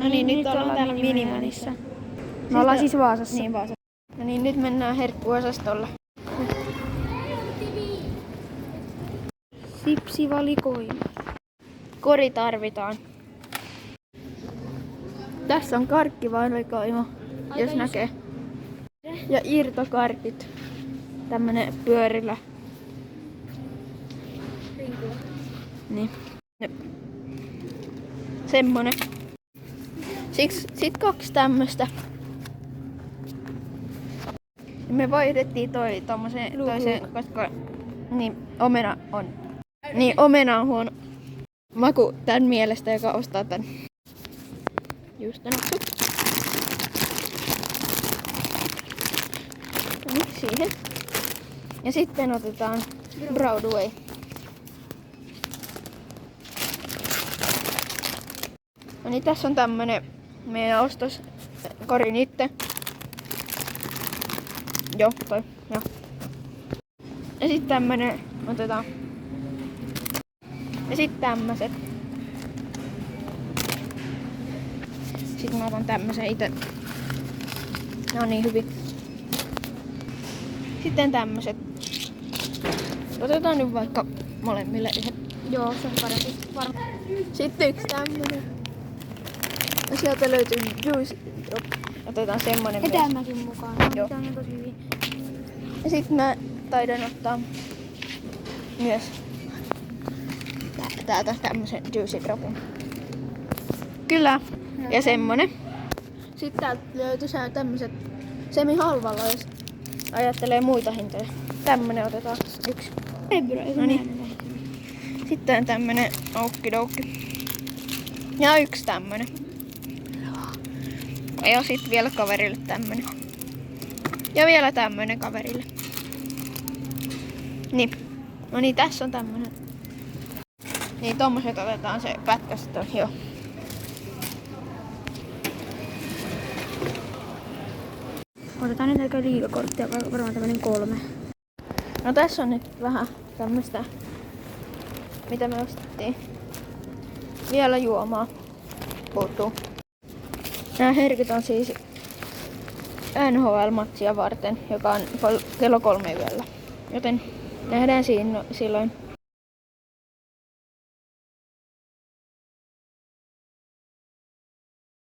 No niin, nyt ollaan täällä Minimonissa. Me ollaan siis Vaasassa. Niin, Vaasassa. No niin, nyt mennään herkkuosastolle. Sipsivalikoima. Kori tarvitaan. Tässä on karkkivalikoima, jos näkee. Ja irtokarkit. Tämmönen pyörillä. Niin. Semmonen. Sit 2 tämmöstä. Me vaihdettiin tommoseen toiseen, koska niin omena on huono maku tän mielestä, joka ostaa tän. Just napsu. Niin, siihen. Ja sitten otetaan Broadway. No niin, tässä on tämmönen meidän ostoskori nytte. Joo, toi. Joo. Ja sitten tämmönen otetaan. Ja sitten tämmöset. Sitten mä otan tämmösen ite. Ne on niin hyvin. Sitten tämmöset. Otetaan nyt vaikka molemmille yhden. Joo, se on parempi. Sitten yksi tämmönen. Ja sieltä löytyy juice drop. Otetaan semmonen myös. Hedelmäkin mukaan. Joo. Se on tosi hyvin. Ja sitten mä taidan ottaa myös täältä tämmösen juicy dropin. Kyllä. Ja semmonen. Sitten täältä löytyy tämmöset semi-halvalla, jos ajattelee muita hintoja. Tämmönen otetaan yksi. No niin. Sitten on tämmönen oukkidoukki. Ja yksi tämmönen. Ja sit vielä kaverille tämmönen. Ja vielä tämmönen kaverille. Niin. No niin, tässä on tämmönen. Niin, tommoset otetaan se pätkä sitten. Joo. Otetaan nyt aika liikakorttia, varmaan tämmönen 3. No tässä on nyt vähän tämmöstä, mitä me ostettiin. Vielä juomaa puuttuu. Nämä herkut on siis NHL-matsia varten, joka on kello 3 yöllä. Joten nähdään silloin.